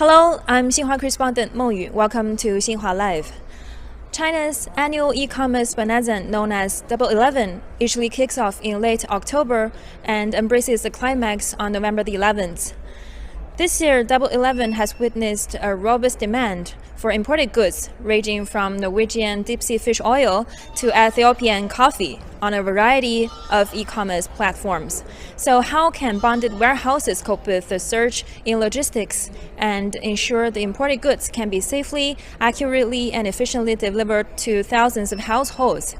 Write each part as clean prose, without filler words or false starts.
Hello, I'm Xinhua correspondent Mengyu. Welcome to Xinhua Live. China's annual e-commerce bonanza known as Double 11 usually kicks off in late October and embraces the climax on November the 11th. This year, Double 11 has witnessed a robust demand for imported goods, ranging from Norwegian deep-sea fish oil to Ethiopian coffee on a variety of e-commerce platforms. So how can bonded warehouses cope with the surge in logistics and ensure the imported goods can be safely, accurately, and efficiently delivered to thousands of households?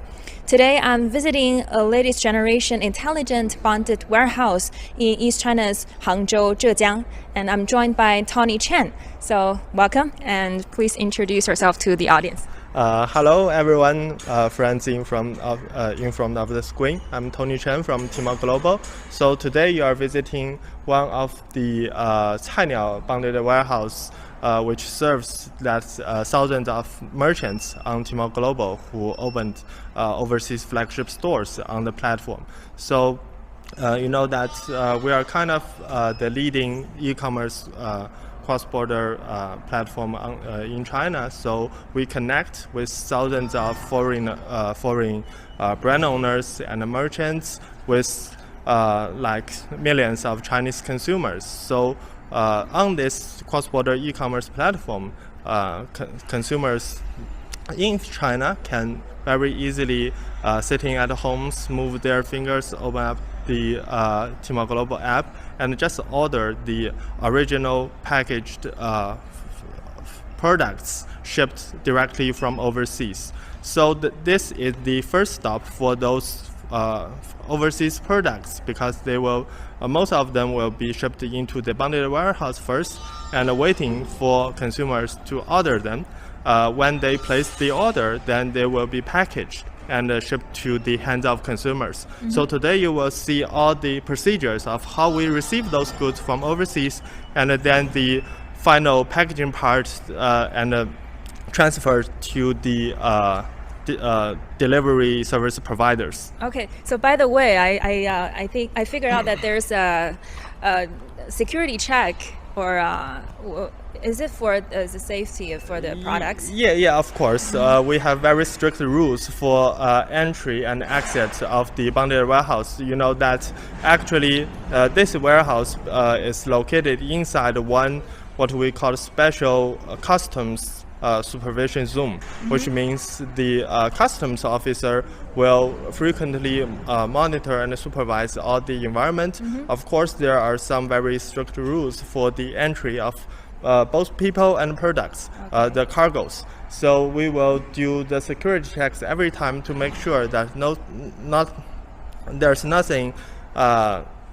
Today, I'm visiting a latest generation intelligent bonded warehouse in East China's Hangzhou, Zhejiang, and I'm joined by Tony Chen. So welcome, and please introduce yourself to the audience. Hello everyone, friends in front of the screen. I'm Tony Chen from Tmall Global. So today you are visiting one of the Cainiao bonded warehouse, which serves thousands of merchants on Tmall Global who opened overseas flagship stores on the platform. So you know that we are kind of the leading e-commerce cross-border platform in China, so we connect with thousands of foreign brand owners and merchants with like millions of Chinese consumers. So on this cross-border e-commerce platform, consumers in China can very easily sitting at homes, move their fingers, open up the Tmall Global app, and just order the original packaged products shipped directly from overseas. So this is the first stop for those overseas products, because they will most of them will be shipped into the bonded warehouse first and waiting for consumers to order them. When they place the order, then they will be packaged and shipped to the hands of consumers. Mm-hmm. So today you will see all the procedures of how we receive those goods from overseas, and then the final packaging part and transfer to the delivery service providers. Okay, so by the way, I think I figured out that there's a security check, or is it for the safety for the products? Yeah, of course. We have very strict rules for entry and exit of the bonded warehouse. You know that actually this warehouse is located inside what we call special customs supervision zone, mm-hmm. which means the customs officer will frequently monitor and supervise all the environment. Mm-hmm. Of course, there are some very strict rules for the entry of both people and products, okay. The cargoes. So we will do the security checks every time to make sure that there's nothing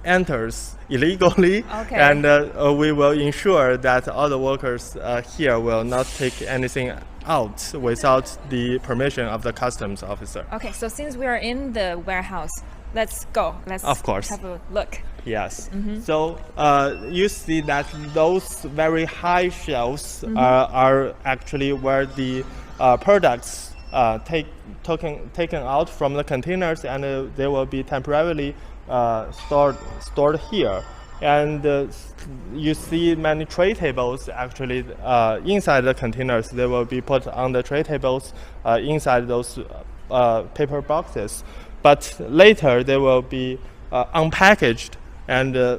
enters illegally, okay. And we will ensure that all the workers here will not take anything out without the permission of the customs officer. Okay, so since we are in the warehouse, let's go. Let's of course have a look. Yes. Mm-hmm. So you see that those very high shelves mm-hmm. are actually where the products taken out from the containers, and they will be temporarily stored here. And you see many tray tables actually inside the containers. They will be put on the tray tables inside those paper boxes. But later they will be unpackaged and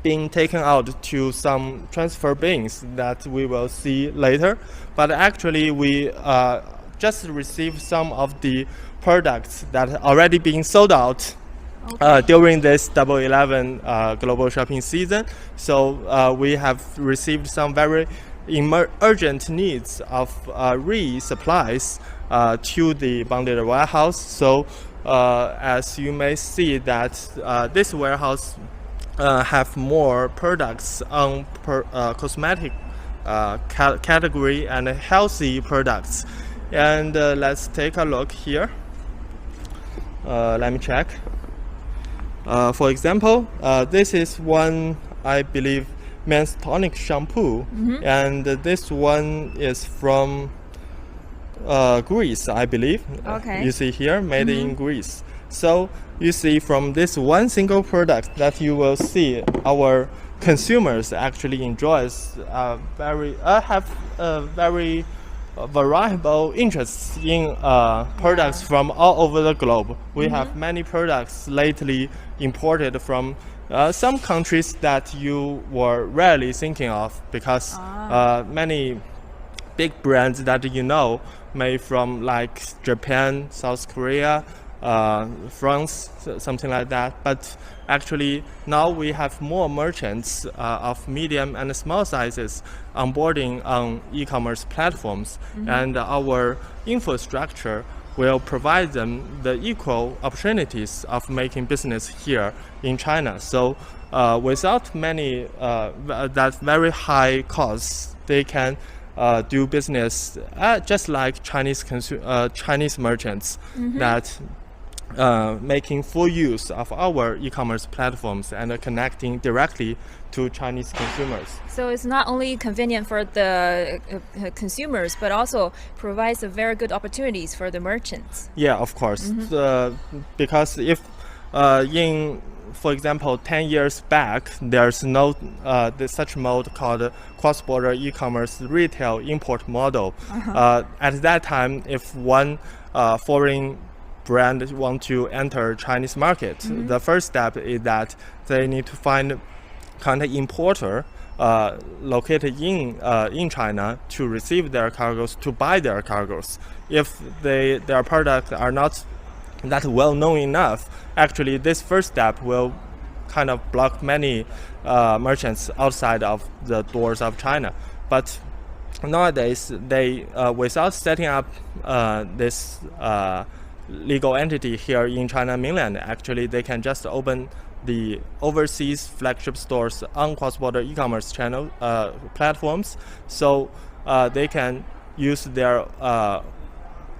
being taken out to some transfer bins that we will see later. But actually we just received some of the products that are already being sold out. Okay. During this Double 11 global shopping season. So we have received some very urgent needs of resupplies to the bonded warehouse. So as you may see that this warehouse have more products on cosmetic category and healthy products. And let's take a look here. Let me check. For example, this is one, I believe, men's tonic shampoo, mm-hmm. and this one is from Greece, I believe. Okay. You see here, made mm-hmm. in Greece. So you see from this one single product that you will see our consumers actually enjoys have very variable interests in products from all over the globe. We have many products lately imported from some countries that you were rarely thinking of, because many big brands that you know made from like Japan, South Korea, France, something like that. But actually now we have more merchants of medium and small sizes onboarding on e-commerce platforms, and our infrastructure will provide them the equal opportunities of making business here in China. So without many that very high costs, they can do business just like Chinese merchants that making full use of our e-commerce platforms and connecting directly to Chinese consumers. So it's not only convenient for the consumers, but also provides a very good opportunities for the merchants. Yeah, of course. Because if for example, 10 years back, there's no such mode called cross-border e-commerce retail import model. At that time, if one foreign brand want to enter Chinese market, the first step is that they need to find content importer located in China to receive their cargoes, to buy their cargoes. If their products are not that well known enough, actually this first step will kind of block many merchants outside of the doors of China. But nowadays, they without setting up this legal entity here in China mainland, actually they can just open the overseas flagship stores on cross-border e-commerce channel platforms. So they can use their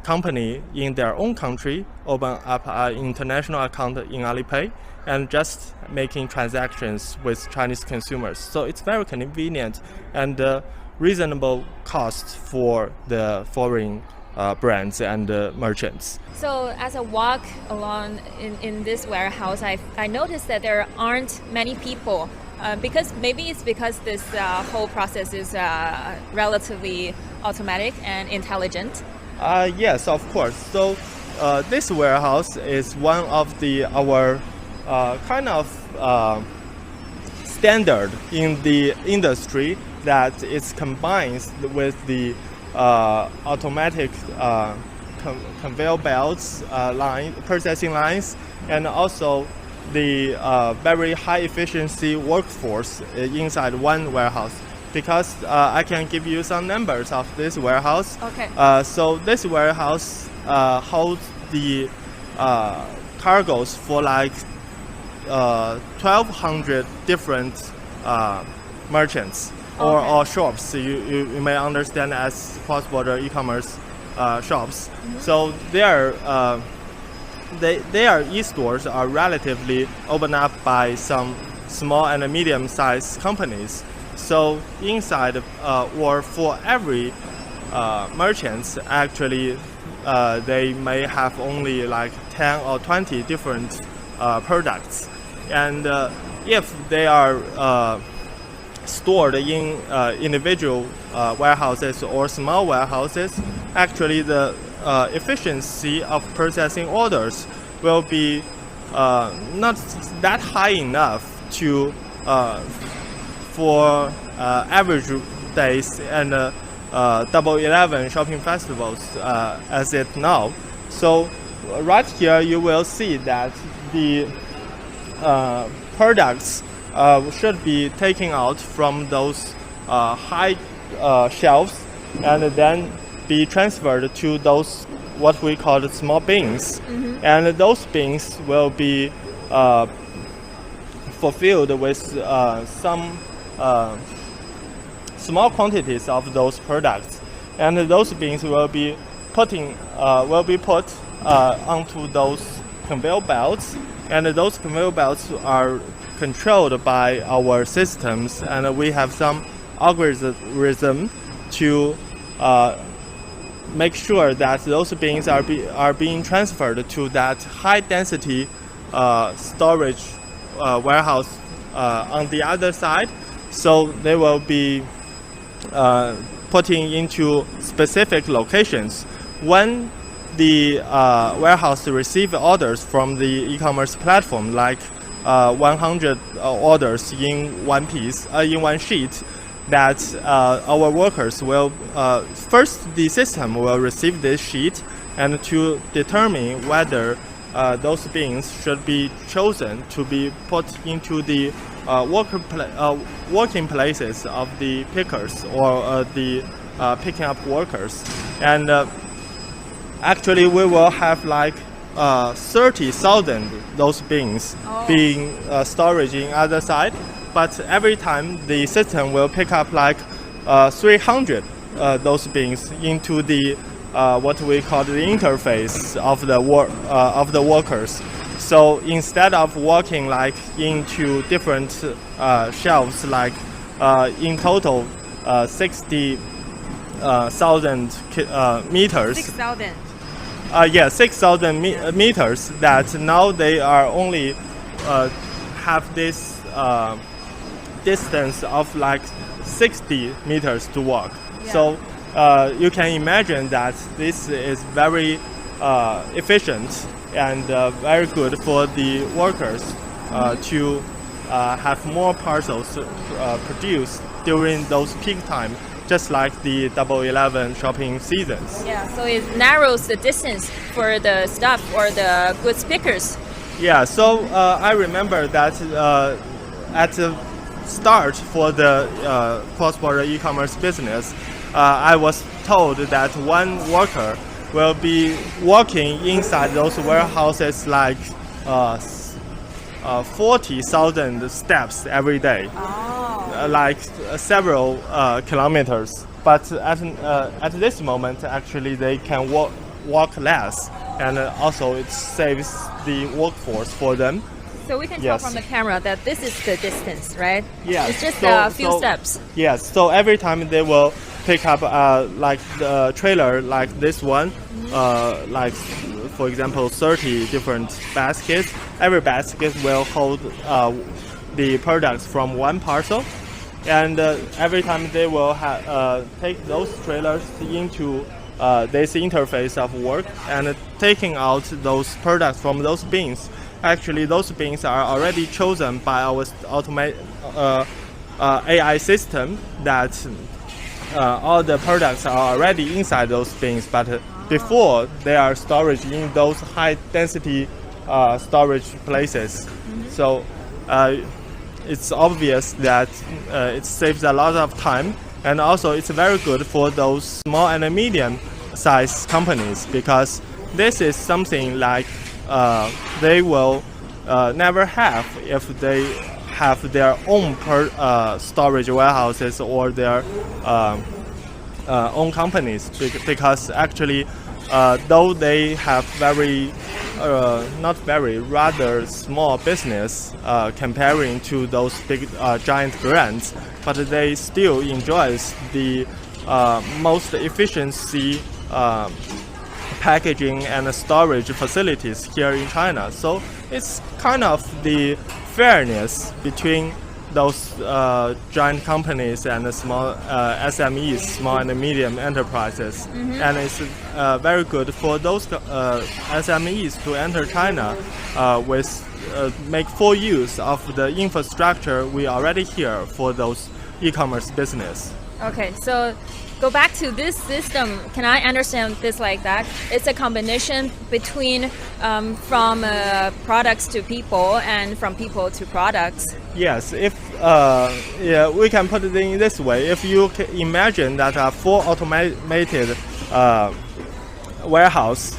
company in their own country, open up an international account in Alipay, and just making transactions with Chinese consumers. So it's very convenient and reasonable cost for the foreign brands and merchants. So as I walk along in this warehouse, I noticed that there aren't many people, because this whole process is relatively automatic and intelligent. Yes, of course. So this warehouse is one of our kind of standard in the industry that it combines with the automatic conveyor belts, processing lines, and also the very high efficiency workforce inside one warehouse. Because I can give you some numbers of this warehouse. Okay. So this warehouse holds the cargoes for like 1,200 different merchants or shops. You may understand as cross-border e-commerce shops. So their e-stores are relatively opened up by some small and medium-sized companies. So inside or for every merchants, actually they may have only like 10 or 20 different products. And if they are stored in individual warehouses or small warehouses, actually the efficiency of processing orders will be not that high enough to for average days and Double 11 shopping festivals as it now. So right here you will see that the products should be taken out from those high shelves and then be transferred to those what we call the small bins. And those bins will be fulfilled with some small quantities of those products, and those bins will be put onto those conveyor belts, and those conveyor belts are controlled by our systems, and we have some algorithm to make sure that those bins are being transferred to that high density storage warehouse on the other side. So they will be putting into specific locations. When the warehouse receive orders from the e-commerce platform, like 100 orders in one piece, in one sheet, that our workers will first the system will receive this sheet and to determine whether those bins should be chosen to be put into the working places of the pickers or the picking up workers. And actually we will have like 30,000 those bins being storage in other side, but every time the system will pick up like 300 those bins into the what we call the interface of the workers. So instead of walking like into different shelves, like in total 60,000 meters. 6,000. 6,000 meters. That now they are only have this distance of like 60 meters to walk. Yeah. So you can imagine that this is very efficient and very good for the workers to have more parcels produced during those peak time, just like the Double 11 shopping seasons. Yeah, so it narrows the distance for the stuff or the goods pickers. Yeah, so I remember that at the start for the cross-border e-commerce business, I was told that one worker will be walking inside those warehouses like 40,000 steps every day, like several kilometers. But at this moment, actually, they can walk less, and also it saves the workforce for them. So we can tell from the camera that this is the distance, right? Yeah. It's just a few steps. Yes. So every time they will pick up like the trailer like this one, like for example 30 different baskets. Every basket will hold the products from one parcel, and every time they will take those trailers into this interface of work and taking out those products from those bins. Actually, those bins are already chosen by our AI system that all the products are already inside those bins, but before they are stored in those high density storage places. So it's obvious that it saves a lot of time, and also it's very good for those small and medium sized companies, because this is something like they will never have if they have their own storage warehouses or their own companies, because actually though they have rather small business comparing to those big giant brands, but they still enjoys the most efficiency packaging and storage facilities here in China. So it's kind of the fairness between those giant companies and the small SMEs, small and medium enterprises. And it's very good for those SMEs to enter China with make full use of the infrastructure we already here for those e-commerce business. Okay, so go back to this system. Can I understand this like that? It's a combination between from products to people and from people to products. Yes, if we can put it in this way. If you can imagine that a full automated warehouse,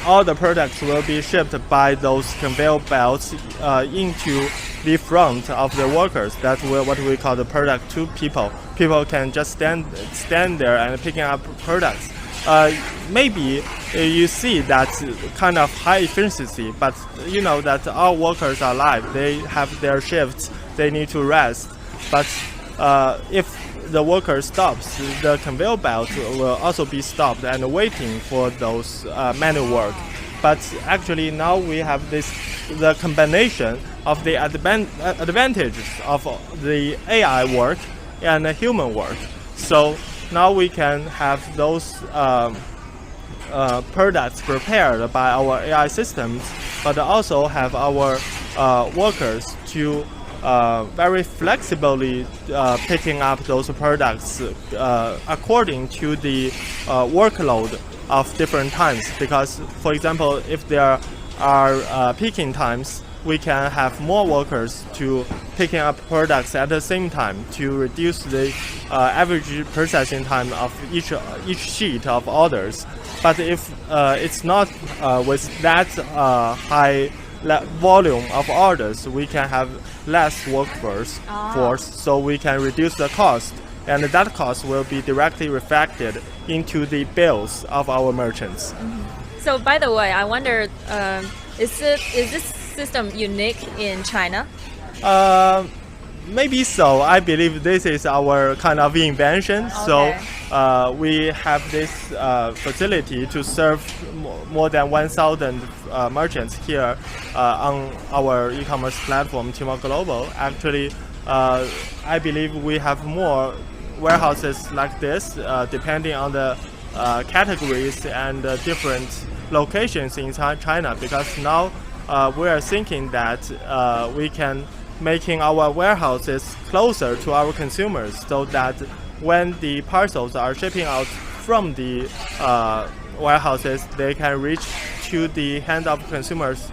all the products will be shipped by those conveyor belts into the front of the workers. That's what we call the product to people. People can just stand there and picking up products. Maybe you see that kind of high efficiency, but you know that all workers are alive. They have their shifts. They need to rest. But if the worker stops, the conveyor belt will also be stopped and waiting for those manual work. But actually now we have this the combination of the advantages of the AI work and the human work. So now we can have those products prepared by our AI systems, but also have our workers to very flexibly picking up those products according to the workload of different times. Because, for example, if there are peaking times, we can have more workers to picking up products at the same time to reduce the average processing time of each sheet of orders. But if it's not with that high volume of orders, we can have less workforce, so we can reduce the cost, and that cost will be directly reflected into the bills of our merchants. Mm-hmm. So, by the way, I wonder, is this system unique in China? Maybe so. I believe this is our kind of invention. Okay. So we have this facility to serve more than 1,000 merchants here on our e-commerce platform, Tmall Global. Actually, I believe we have more warehouses like this, depending on the categories and different locations in China. Because now we are thinking that we can making our warehouses closer to our consumers, so that when the parcels are shipping out from the warehouses, they can reach to the hand of consumers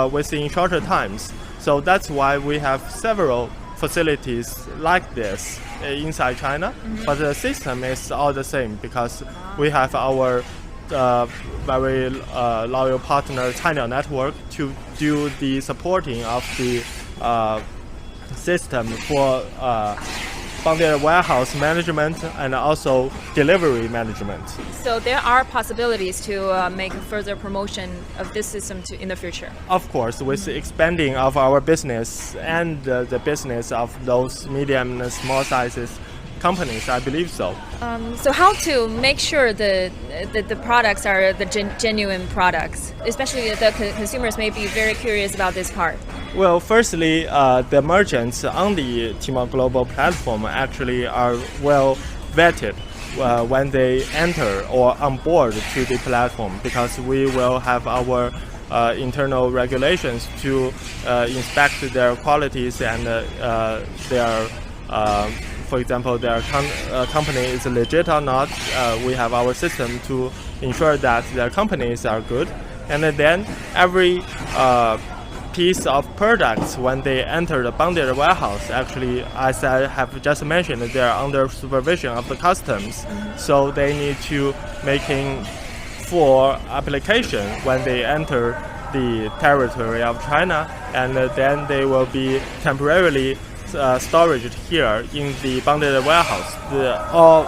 within shorter times. So that's why we have several facilities like this inside China. Mm-hmm. But the system is all the same because we have our very loyal partner China Network to do the supporting of the system for bonded warehouse management and also delivery management. So there are possibilities to make further promotion of this system in the future. Of course, with the expanding of our business and the business of those medium and small sizes companies, I believe so. So how to make sure the products are the genuine products, especially the consumers may be very curious about this part. Well, firstly, the merchants on the Tmall Global platform actually are well vetted when they enter or onboard to the platform, because we will have our internal regulations to inspect their qualities and their for example, their company is legit or not. We have our system to ensure that their companies are good. And then every piece of products, when they enter the bonded warehouse, actually, as I have just mentioned, they are under supervision of the customs. Mm-hmm. So they need to making full application when they enter the territory of China, and then they will be temporarily storage here in the bonded warehouse, all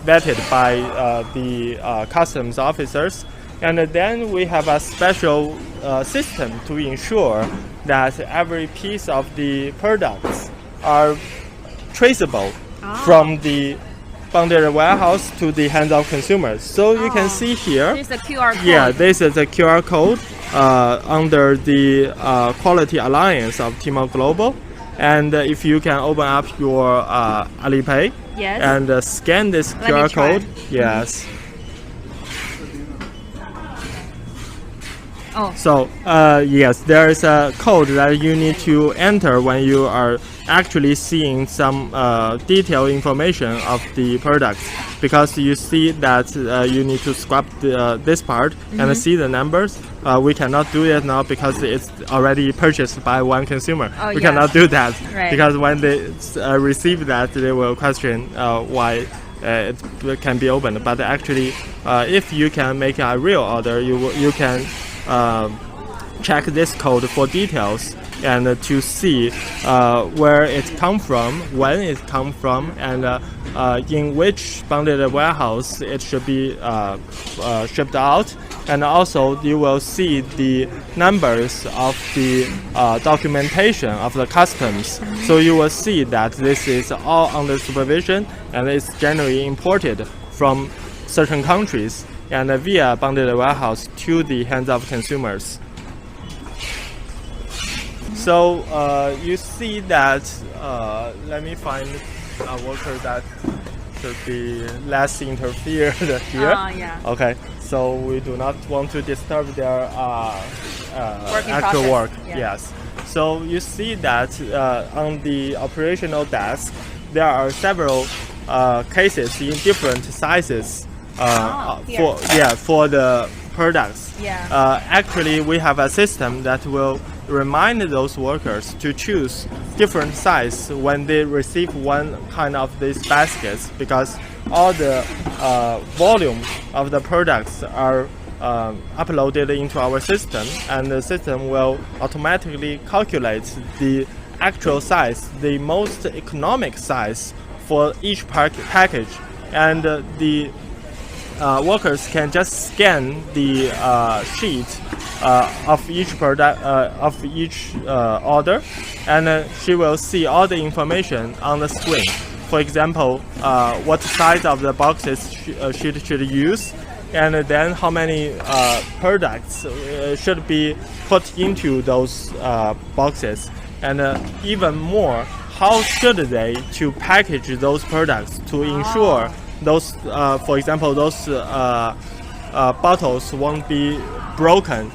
vetted by the customs officers. And then we have a special system to ensure that every piece of the products are traceable from the bonded warehouse to the hands of consumers. So you can see here. There's a QR code. Yeah, this is a QR code under the Quality Alliance of Tmall Global. And if you can open up your Alipay, yes, and scan this QR code, yes. Oh. So yes, there is a code that you need to enter when you are actually seeing some detailed information of the products, because you see that you need to scrub this part and see the numbers. We cannot do it now because it's already purchased by one consumer. Oh, we cannot do that, right, because when they receive that, they will question why it can be opened. But actually, if you can make a real order, you can check this code for details and to see where it come from, when it come from, and in which bonded warehouse it should be shipped out. And also you will see the numbers of the documentation of the customs. So you will see that this is all under supervision and it's generally imported from certain countries and via bonded warehouse to the hands of consumers. So you see that. Let me find a worker that should be less interfered here. Yeah. Okay. So we do not want to disturb their Working actual process. work. Yeah. Yes. So you see that on the operational desk, there are several cases in different sizes for the products. Yeah. Actually, we have a system that will remind those workers to choose different size when they receive one kind of these baskets, because all the volume of the products are uploaded into our system, and the system will automatically calculate the actual size, the most economic size for each package, and the workers can just scan the sheet of each product of each order, and she will see all the information on the screen. For example, what size of the boxes she should use, and then how many products should be put into those boxes, and even more, how should they to package those products to ensure those, for example, those bottles won't be broken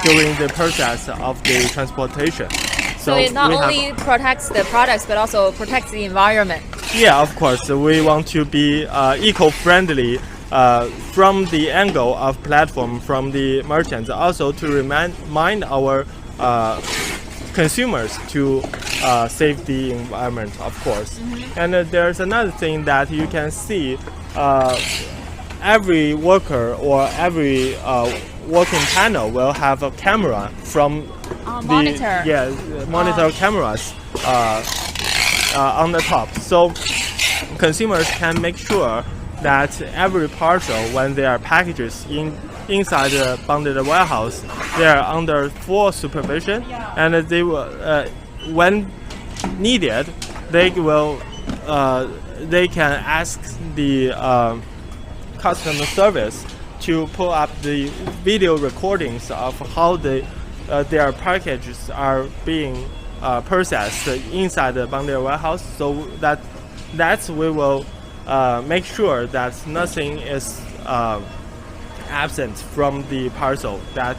during the process of the transportation. So it not only protects the products, but also protects the environment. Yeah, of course. We want to be eco-friendly from the angle of platform, from the merchants, also to remind our consumers to save the environment, of course. And there's another thing that you can see. Every worker or every working panel will have a camera from monitor. Monitor cameras on the top. So consumers can make sure that every parcel, when they are packaged inside the bonded warehouse, they are under full supervision, and they will, when needed, they can ask the customer service to pull up the video recordings of how their packages are being processed inside the bonded warehouse, so that we will make sure that nothing is absent from the parcel, that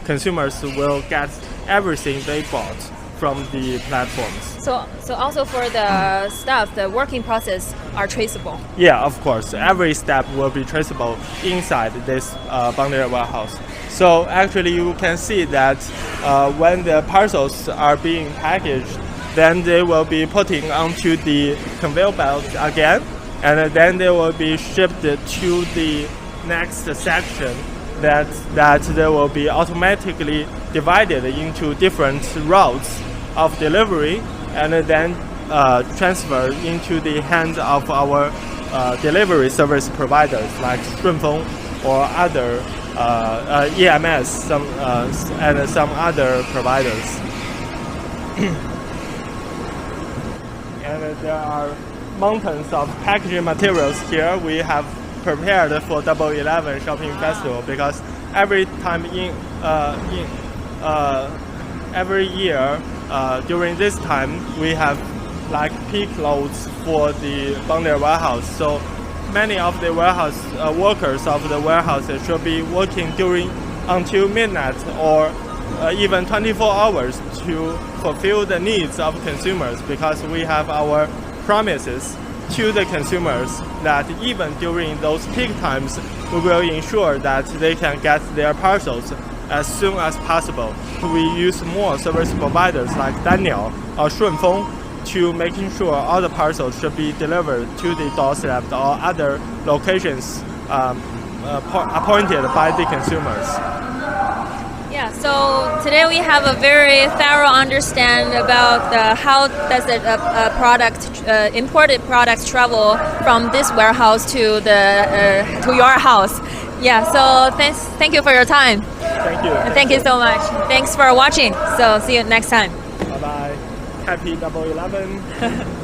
consumers will get everything they bought from the platforms. So also for the staff, the working process are traceable. Yeah, of course. Every step will be traceable inside this bonded warehouse. So actually you can see that when the parcels are being packaged, then they will be putting onto the conveyor belt again, and then they will be shipped to the next section that they will be automatically divided into different routes of delivery, and then transferred into the hands of our delivery service providers like Shunfeng or other EMS, and some other providers. And there are mountains of packaging materials here we have prepared for Double 11 Shopping Festival, because every time every year during this time we have like peak loads for the bonded warehouse. So many of the warehouse workers of the warehouses should be working until midnight or even 24 hours to fulfill the needs of consumers, because we have our promises to the consumers that even during those peak times, we will ensure that they can get their parcels as soon as possible. We use more service providers like Daniel or Shunfeng to making sure all the parcels should be delivered to the doorstep or other locations appointed by the consumers. Yeah, so today we have a very thorough understand about how does the imported products travel from this warehouse to your house. Yeah, so thank you for your time. Thank you. Thank you so much. Thanks for watching. So see you next time. Bye bye. Happy Double 11.